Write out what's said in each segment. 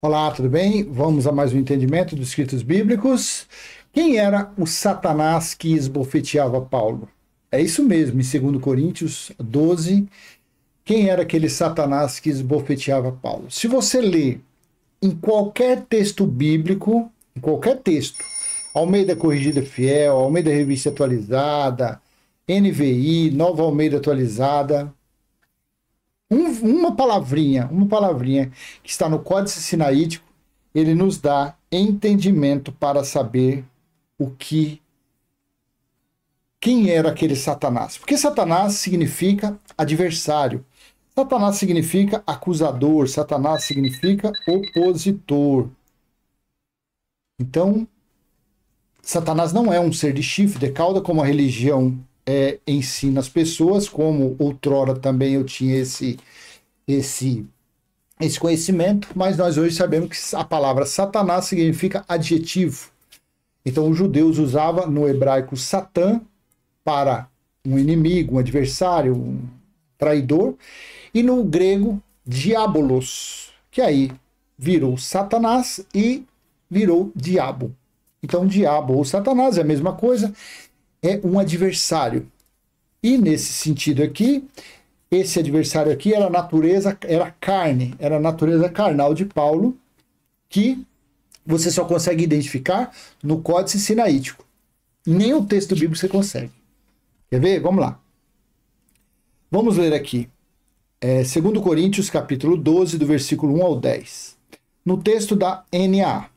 Olá, tudo bem? Vamos a mais um entendimento dos escritos bíblicos. Quem era o Satanás que esbofeteava Paulo? É isso mesmo, em 2 Coríntios 12, quem era aquele Satanás que esbofeteava Paulo? Se você ler em qualquer texto bíblico, em qualquer texto, Almeida Corrigida Fiel, Almeida Revista Atualizada, NVI, Nova Almeida Atualizada, uma palavrinha que está no Códice Sinaítico, ele nos dá entendimento para saber o que, quem era aquele Satanás. Porque Satanás significa adversário. Satanás significa acusador, Satanás significa opositor. Então, Satanás não é um ser de chifre, de cauda, como a religião ensina as pessoas, como outrora também eu tinha esse conhecimento, mas nós hoje sabemos que a palavra Satanás significa adjetivo. Então os judeus usavam no hebraico Satã para um inimigo, um adversário, um traidor, e no grego diabolos, que aí virou Satanás e virou diabo. Então diabo ou Satanás é a mesma coisa, é um adversário. E nesse sentido aqui, esse adversário aqui era a natureza, era carne, era a natureza carnal de Paulo, que você só consegue identificar no Códice Sinaítico. Nem o texto bíblico você consegue. Quer ver? Vamos lá. Vamos ler aqui. 2 Coríntios, capítulo 12, do versículo 1 ao 10. No texto da NA.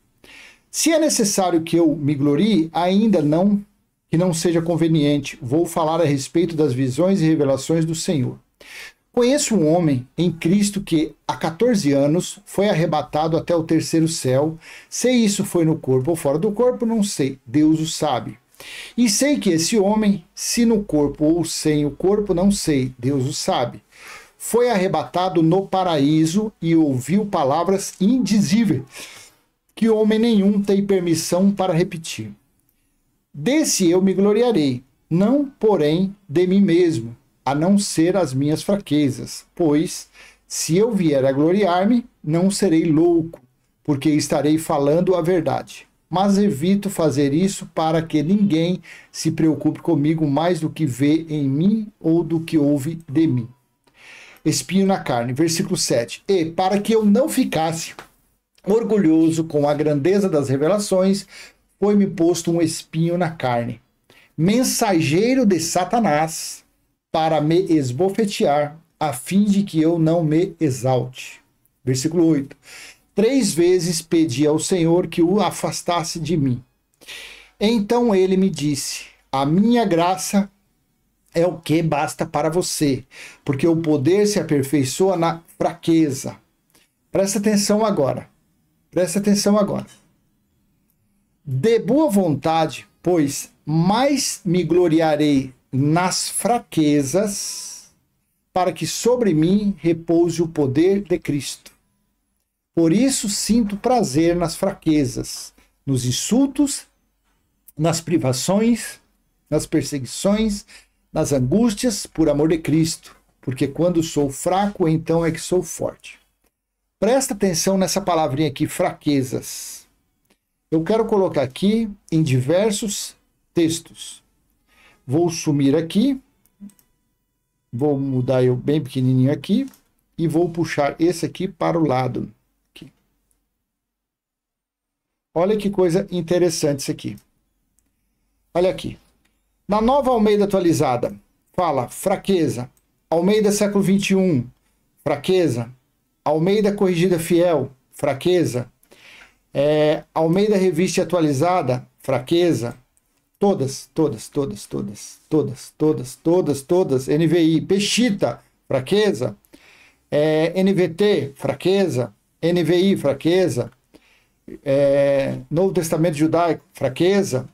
Se é necessário que eu me glorie, ainda não, que não seja conveniente, vou falar a respeito das visões e revelações do Senhor. Conheço um homem em Cristo que, há 14 anos, foi arrebatado até o terceiro céu. Se isso foi no corpo ou fora do corpo, não sei. Deus o sabe. E sei que esse homem, se no corpo ou sem o corpo, não sei. Deus o sabe. Foi arrebatado no paraíso e ouviu palavras indizíveis, que homem nenhum tem permissão para repetir. Desse eu me gloriarei, não, porém, de mim mesmo, a não ser as minhas fraquezas, pois, se eu vier a gloriar-me, não serei louco, porque estarei falando a verdade. Mas evito fazer isso para que ninguém se preocupe comigo mais do que vê em mim ou do que ouve de mim. Espinho na carne, versículo 7. E para que eu não ficasse orgulhoso com a grandeza das revelações, foi-me posto um espinho na carne, mensageiro de Satanás, para me esbofetear, a fim de que eu não me exalte. Versículo 8. 3 vezes pedi ao Senhor que o afastasse de mim. Então ele me disse: a minha graça é o que basta para você, porque o poder se aperfeiçoa na fraqueza. Presta atenção agora. Presta atenção agora. De boa vontade, pois mais me gloriarei nas fraquezas, para que sobre mim repouse o poder de Cristo. Por isso sinto prazer nas fraquezas, nos insultos, nas privações, nas perseguições, nas angústias, por amor de Cristo, porque quando sou fraco, então é que sou forte. Presta atenção nessa palavrinha aqui, fraquezas. Eu quero colocar aqui em diversos textos. Vou sumir aqui, vou mudar eu bem pequenininho aqui e vou puxar esse aqui para o lado. Aqui. Olha que coisa interessante isso aqui. Olha aqui. Na Nova Almeida Atualizada, fala fraqueza. Almeida século 21, fraqueza. Almeida Corrigida Fiel, fraqueza. Almeida Revista Atualizada, fraqueza. Todas. NVI, Peshita, fraqueza. NVT, fraqueza. NVI, fraqueza. Novo Testamento Judaico, fraqueza.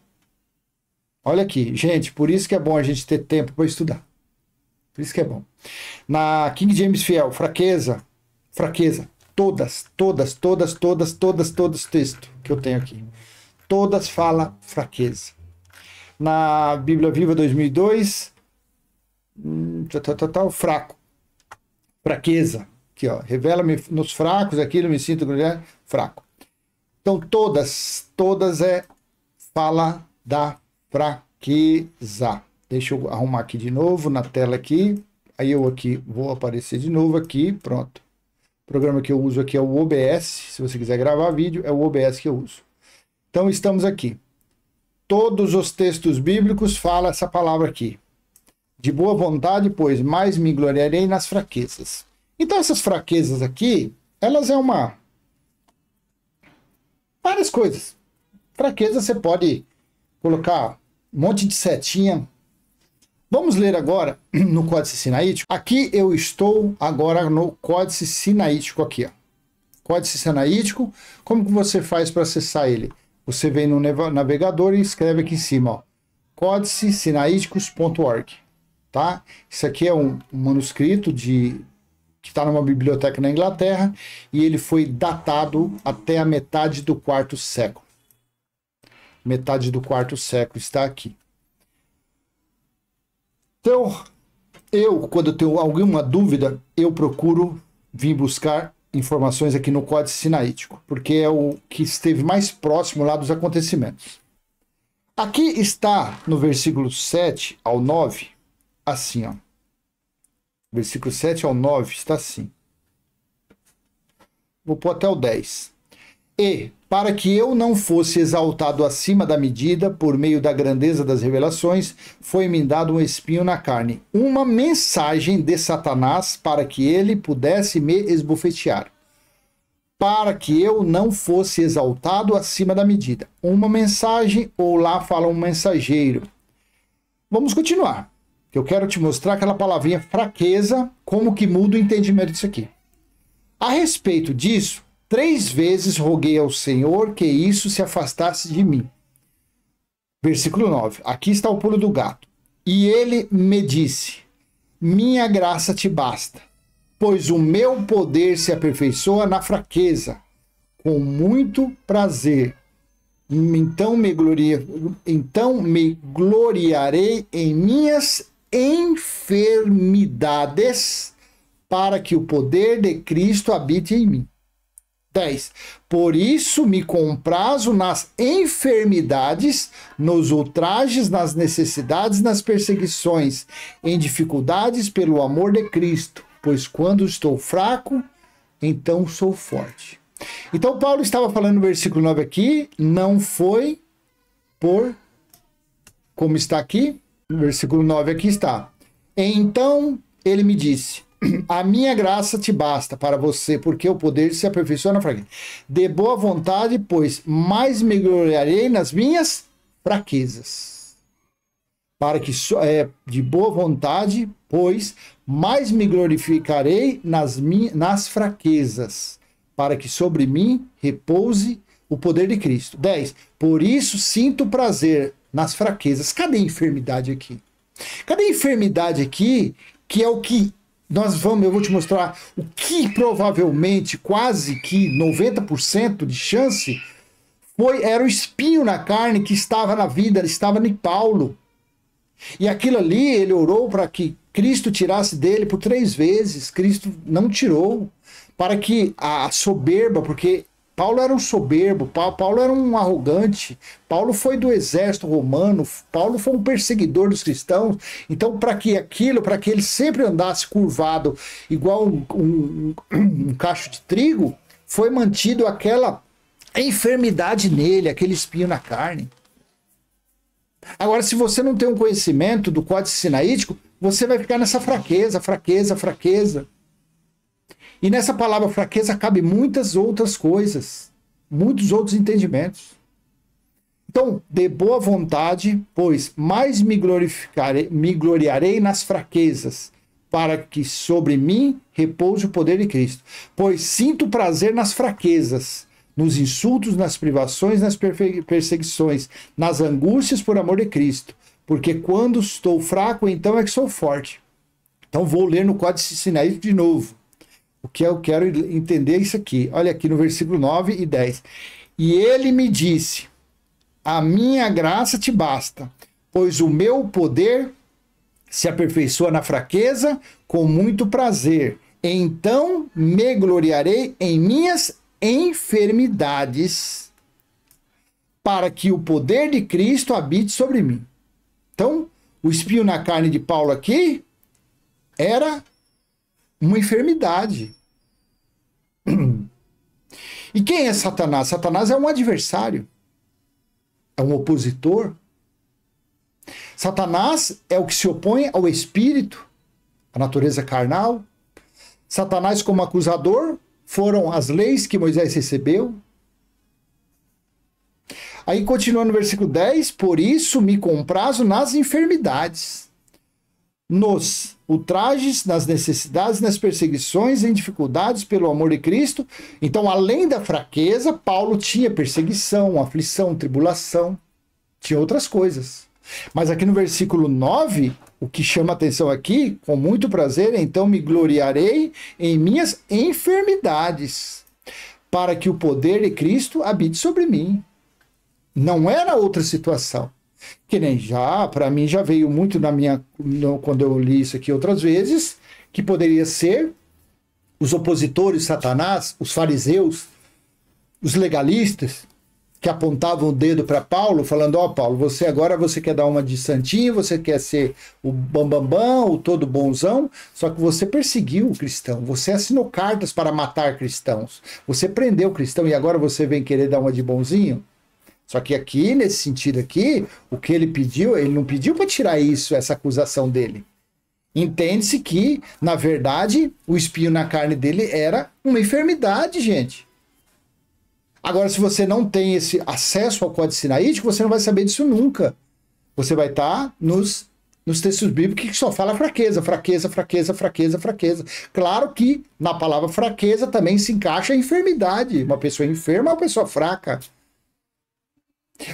Olha aqui, gente, por isso que é bom a gente ter tempo para estudar. Por isso que é bom. Na King James Fiel, fraqueza. Fraqueza. Todas texto que eu tenho aqui. Todas falam fraqueza. Na Bíblia Viva 2002, fraco. Fraqueza. Aqui, ó. Revela-me nos fracos, aquilo me sinto gloriar. fraco. Então todas fala da fraqueza. Deixa eu arrumar aqui de novo na tela aqui. Aí eu aqui vou aparecer de novo aqui, pronto. O programa que eu uso aqui é o OBS. Se você quiser gravar vídeo, é o OBS que eu uso. Então estamos aqui. Todos os textos bíblicos falam essa palavra aqui. De boa vontade, pois mais me gloriarei nas fraquezas. Então essas fraquezas aqui, elas várias coisas. Fraqueza você pode colocar um monte de setinha. Vamos ler agora no Códice Sinaítico. Aqui eu estou agora no Códice Sinaítico aqui, ó. Códice Sinaítico, como que você faz para acessar ele? Você vem no navegador e escreve aqui em cima, ó, códicesinaíticos.org, tá? Isso aqui é um manuscrito que está numa biblioteca na Inglaterra e ele foi datado até a metade do quarto século. Metade do quarto século está aqui. Então, quando eu tenho alguma dúvida, eu procuro vir buscar informações aqui no Códice Sinaítico, porque é o que esteve mais próximo lá dos acontecimentos. Aqui está no versículo 7 ao 9, assim, ó. Versículo 7 ao 9 está assim. Vou pôr até o 10. E, para que eu não fosse exaltado acima da medida, por meio da grandeza das revelações, foi-me dado um espinho na carne, uma mensagem de Satanás, para que ele pudesse me esbofetear. Para que eu não fosse exaltado acima da medida. Uma mensagem, ou lá fala um mensageiro. Vamos continuar. Eu quero te mostrar aquela palavrinha fraqueza, como que muda o entendimento disso aqui. A respeito disso, 3 vezes roguei ao Senhor que isso se afastasse de mim. Versículo 9. Aqui está o pulo do gato. E ele me disse, minha graça te basta, pois o meu poder se aperfeiçoa na fraqueza. Com muito prazer. Então me gloriarei em minhas enfermidades, para que o poder de Cristo habite em mim. 10. Por isso me comprazo nas enfermidades, nos ultrajes, nas necessidades, nas perseguições, em dificuldades pelo amor de Cristo, pois quando estou fraco, então sou forte. Então Paulo estava falando no versículo 9 aqui, não foi por, como está aqui, no versículo 9 aqui está. Então ele me disse, a minha graça te basta para você, porque o poder se aperfeiçoa na fraqueza. De boa vontade, pois mais me gloriarei nas minhas fraquezas. Para que de boa vontade, pois mais me glorificarei nas fraquezas, para que sobre mim repouse o poder de Cristo. 10. Por isso sinto prazer nas fraquezas. Cadê a enfermidade aqui? Cadê a enfermidade aqui, que é o que eu vou te mostrar o que provavelmente, quase que 90% de chance, era o espinho na carne que estava na vida, estava em Paulo. E aquilo ali, ele orou para que Cristo tirasse dele por 3 vezes. Cristo não tirou. Para que a soberba, porque Paulo era um soberbo, Paulo era um arrogante, Paulo foi do exército romano, Paulo foi um perseguidor dos cristãos. Então, para que ele sempre andasse curvado igual um cacho de trigo, foi mantido aquela enfermidade nele, aquele espinho na carne. Agora, se você não tem um conhecimento do Códice Sinaítico, você vai ficar nessa fraqueza. E nessa palavra fraqueza cabe muitas outras coisas, muitos outros entendimentos. Então, de boa vontade, pois mais me gloriarei nas fraquezas, para que sobre mim repouse o poder de Cristo. Pois sinto prazer nas fraquezas, nos insultos, nas privações, nas perseguições, nas angústias por amor de Cristo. Porque quando estou fraco, então é que sou forte. Então vou ler no Códice Sinaítico de novo. O que eu quero entender é isso aqui. Olha aqui no versículo 9 e 10. E ele me disse, a minha graça te basta, pois o meu poder se aperfeiçoa na fraqueza, com muito prazer. Então me gloriarei em minhas enfermidades, para que o poder de Cristo habite sobre mim. Então, o espinho na carne de Paulo aqui era uma enfermidade. E quem é Satanás? Satanás é um adversário, é um opositor. Satanás é o que se opõe ao espírito, à natureza carnal. Satanás, como acusador, foram as leis que Moisés recebeu. Aí continua no versículo 10, por isso me comprazo nas enfermidades, nos ultrajes, nas necessidades, nas perseguições, em dificuldades pelo amor de Cristo. Então, além da fraqueza, Paulo tinha perseguição, aflição, tribulação, tinha outras coisas. Mas aqui no versículo 9, o que chama atenção aqui, com muito prazer, então me gloriarei em minhas enfermidades, para que o poder de Cristo habite sobre mim. Não era outra situação. Que nem para mim já veio muito quando eu li isso aqui outras vezes, que poderia ser os opositores de Satanás, os fariseus, os legalistas, que apontavam o dedo para Paulo, falando, ó, Paulo, você quer dar uma de santinho, você quer ser o bambambam, o todo bonzão, só que você perseguiu o cristão, você assinou cartas para matar cristãos, você prendeu o cristão e agora você vem querer dar uma de bonzinho? Só que aqui, nesse sentido aqui, o que ele pediu, ele não pediu para tirar essa acusação dele. Entende-se que, na verdade, o espinho na carne dele era uma enfermidade, gente. Agora, se você não tem esse acesso ao Código Sinaítico, você não vai saber disso nunca. Você vai estar nos textos bíblicos que só fala fraqueza, fraqueza, fraqueza, fraqueza, fraqueza. Claro que na palavra fraqueza também se encaixa a enfermidade. Uma pessoa enferma é uma pessoa fraca.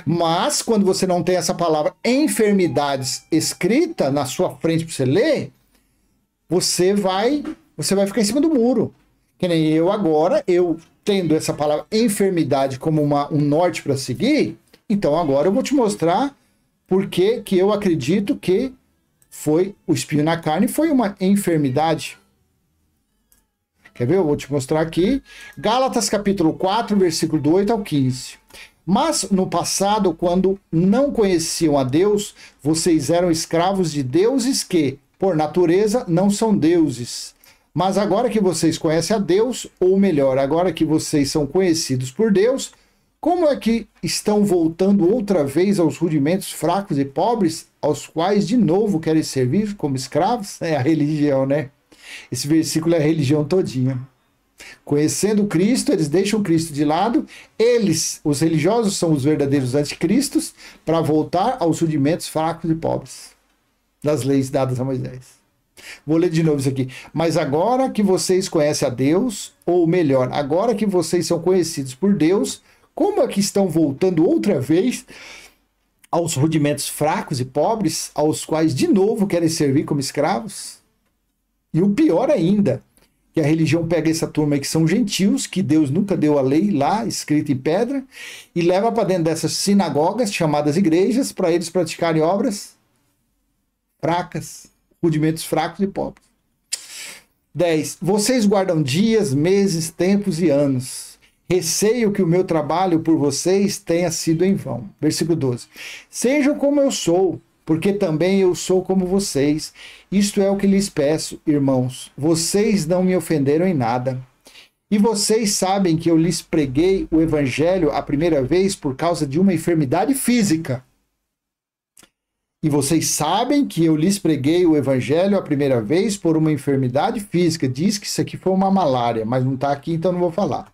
Mas, quando você não tem essa palavra enfermidades escrita na sua frente para você ler, você vai ficar em cima do muro. Que nem eu agora, eu tendo essa palavra enfermidade como um norte para seguir, então agora eu vou te mostrar por que eu acredito que foi o espinho na carne, foi uma enfermidade. Quer ver? Eu vou te mostrar aqui. Gálatas capítulo 4, versículo do 8 ao 15. Mas no passado, quando não conheciam a Deus, vocês eram escravos de deuses que, por natureza, não são deuses. Mas agora que vocês conhecem a Deus, ou melhor, agora que vocês são conhecidos por Deus, como é que estão voltando outra vez aos rudimentos fracos e pobres, aos quais de novo querem servir como escravos? É a religião, né? Esse versículo é a religião todinha. Conhecendo Cristo, eles deixam Cristo de lado. Eles, os religiosos, são os verdadeiros anticristos para voltar aos rudimentos fracos e pobres das leis dadas a Moisés. Vou ler de novo isso aqui. Mas agora que vocês conhecem a Deus, ou melhor, agora que vocês são conhecidos por Deus, como é que estão voltando outra vez aos rudimentos fracos e pobres, aos quais de novo querem servir como escravos? E o pior ainda, que a religião pega essa turma aí que são gentios, que Deus nunca deu a lei lá, escrita em pedra, e leva para dentro dessas sinagogas, chamadas igrejas, para eles praticarem obras fracas, rudimentos fracos e pobres. 10. Vocês guardam dias, meses, tempos e anos. Receio que o meu trabalho por vocês tenha sido em vão. Versículo 12. Sejam como eu sou, porque também eu sou como vocês. Isto é o que lhes peço, irmãos. Vocês não me ofenderam em nada. E vocês sabem que eu lhes preguei o evangelho a primeira vez por causa de uma enfermidade física. E vocês sabem que eu lhes preguei o evangelho a primeira vez por uma enfermidade física. Diz que isso aqui foi uma malária, mas não está aqui, então não vou falar.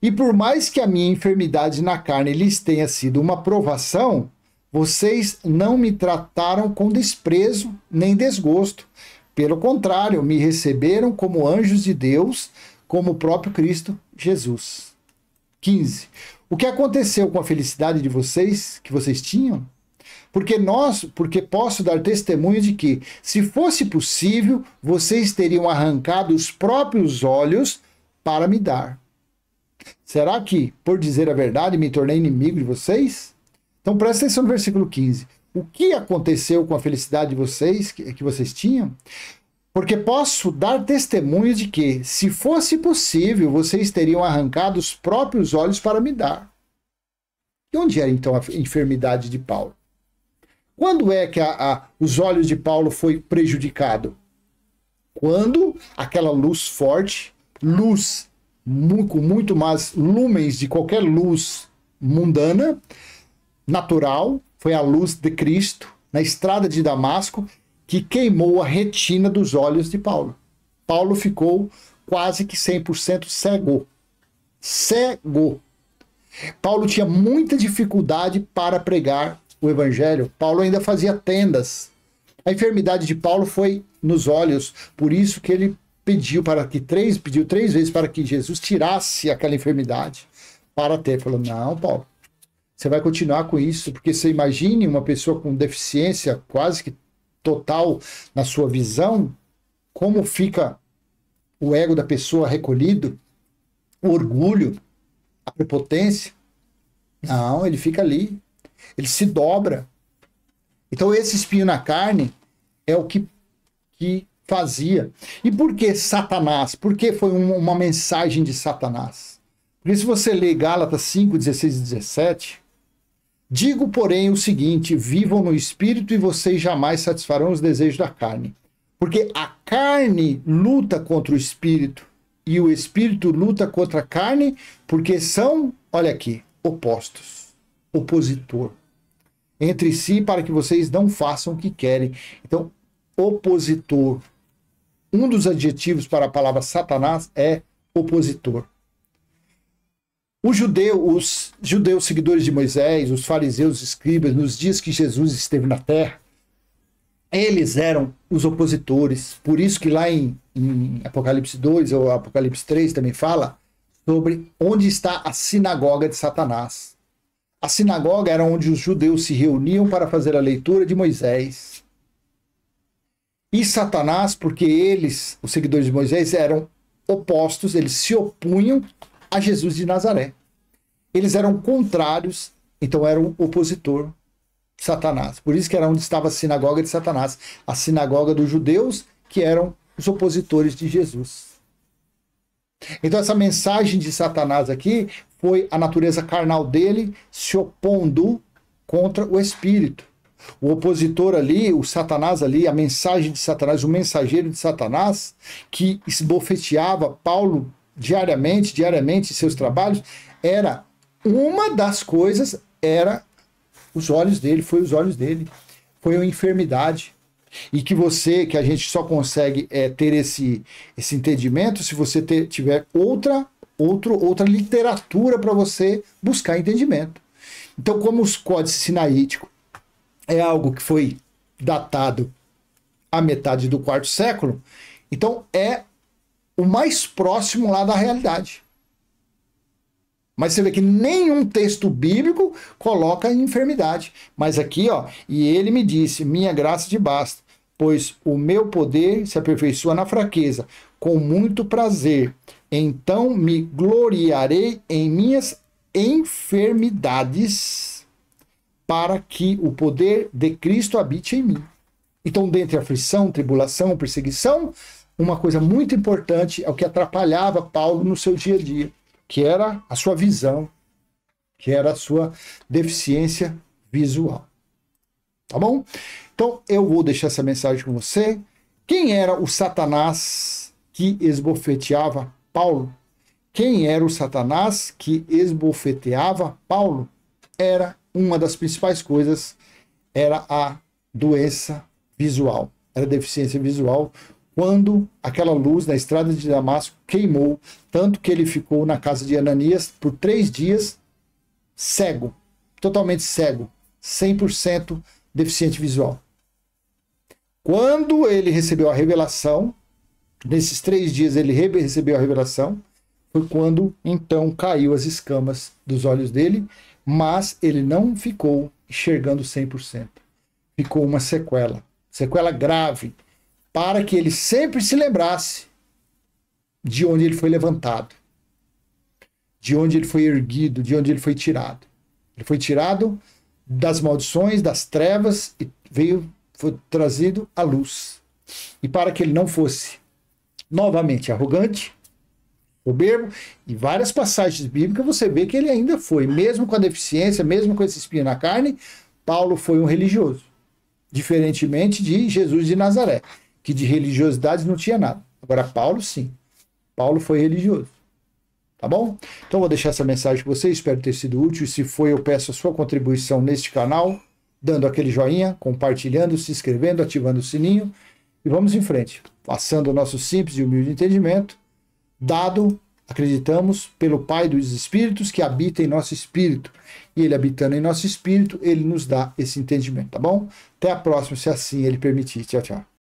E por mais que a minha enfermidade na carne lhes tenha sido uma provação, vocês não me trataram com desprezo nem desgosto. Pelo contrário, me receberam como anjos de Deus, como o próprio Cristo Jesus. 15. O que aconteceu com a felicidade de vocês, que vocês tinham? Porque posso dar testemunho de que, se fosse possível, vocês teriam arrancado os próprios olhos para me dar. Será que, por dizer a verdade, me tornei inimigo de vocês? Então presta atenção no versículo 15. O que aconteceu com a felicidade de vocês, que vocês tinham? Porque posso dar testemunho de que, se fosse possível, vocês teriam arrancado os próprios olhos para me dar. E onde era então a enfermidade de Paulo? Quando é que os olhos de Paulo foi prejudicado? Quando aquela luz forte, luz com muito mais lumens de qualquer luz mundana, natural, foi a luz de Cristo na estrada de Damasco, que queimou a retina dos olhos de Paulo. Paulo ficou quase que 100% cego. Cego. Paulo tinha muita dificuldade para pregar o evangelho. Paulo ainda fazia tendas. A enfermidade de Paulo foi nos olhos, por isso que ele pediu três vezes para que Jesus tirasse aquela enfermidade para ter. Falou, não, Paulo, você vai continuar com isso, porque você imagine uma pessoa com deficiência quase que total na sua visão, como fica o ego da pessoa recolhido, o orgulho, a prepotência. Não, ele fica ali, ele se dobra. Então esse espinho na carne é o que fazia. E por que Satanás? Por que foi uma mensagem de Satanás? Porque se você ler Gálatas 5, 16 e 17... Digo, porém, o seguinte, vivam no Espírito e vocês jamais satisfarão os desejos da carne. Porque a carne luta contra o Espírito e o Espírito luta contra a carne, porque são, olha aqui, opostos, opositor, entre si para que vocês não façam o que querem. Então, opositor. Um dos adjetivos para a palavra Satanás é opositor. Os judeus seguidores de Moisés, os fariseus, os escribas, nos dias que Jesus esteve na terra, eles eram os opositores. Por isso que lá em Apocalipse 2 ou Apocalipse 3 também fala sobre onde está a sinagoga de Satanás. A sinagoga era onde os judeus se reuniam para fazer a leitura de Moisés. E Satanás, porque eles, os seguidores de Moisés, eram opostos, eles se opunham a Jesus de Nazaré. Eles eram contrários, então eram opositor Satanás. Por isso que era onde estava a sinagoga de Satanás, a sinagoga dos judeus, que eram os opositores de Jesus. Então essa mensagem de Satanás aqui foi a natureza carnal dele se opondo contra o Espírito. O opositor ali, o Satanás ali, a mensagem de Satanás, o mensageiro de Satanás, que esbofeteava Paulo diariamente em seus trabalhos, era uma das coisas, era os olhos dele, foi os olhos dele, foi uma enfermidade. E que a gente só consegue ter esse entendimento se você tiver outra literatura para você buscar entendimento. Então, como os códices sinaíticos é algo que foi datado à metade do quarto século, então é o mais próximo lá da realidade. Mas você vê que nenhum texto bíblico coloca enfermidade. Mas aqui, ó, e ele me disse, minha graça te basta, pois o meu poder se aperfeiçoa na fraqueza, com muito prazer. Então me gloriarei em minhas enfermidades, para que o poder de Cristo habite em mim. Então, dentre aflição, tribulação, perseguição, uma coisa muito importante é o que atrapalhava Paulo no seu dia a dia, que era a sua visão, que era a sua deficiência visual. Tá bom? Então, eu vou deixar essa mensagem com você. Quem era o Satanás que esbofeteava Paulo? Quem era o Satanás que esbofeteava Paulo? Era uma das principais coisas, era a doença visual, era a deficiência visual, quando aquela luz na estrada de Damasco queimou, tanto que ele ficou na casa de Ananias por 3 dias cego, totalmente cego, 100% deficiente visual. Quando ele recebeu a revelação, nesses 3 dias ele recebeu a revelação, foi quando então caiu as escamas dos olhos dele, mas ele não ficou enxergando 100%. Ficou uma sequela grave, para que ele sempre se lembrasse de onde ele foi levantado, de onde ele foi erguido, de onde ele foi tirado. Ele foi tirado das maldições, das trevas, e foi trazido à luz. e para que ele não fosse novamente arrogante, soberbo, e várias passagens bíblicas você vê que ele ainda foi, mesmo com a deficiência, mesmo com esse espinho na carne, Paulo foi um religioso, diferentemente de Jesus de Nazaré, que de religiosidade não tinha nada. Agora Paulo sim, Paulo foi religioso. Tá bom? Então vou deixar essa mensagem com você, espero ter sido útil, e se foi eu peço a sua contribuição neste canal, dando aquele joinha, compartilhando, se inscrevendo, ativando o sininho, e vamos em frente, passando o nosso simples e humilde entendimento, dado, acreditamos, pelo Pai dos Espíritos que habita em nosso espírito. E ele habitando em nosso espírito, ele nos dá esse entendimento, tá bom? Até a próxima, se assim ele permitir. Tchau, tchau.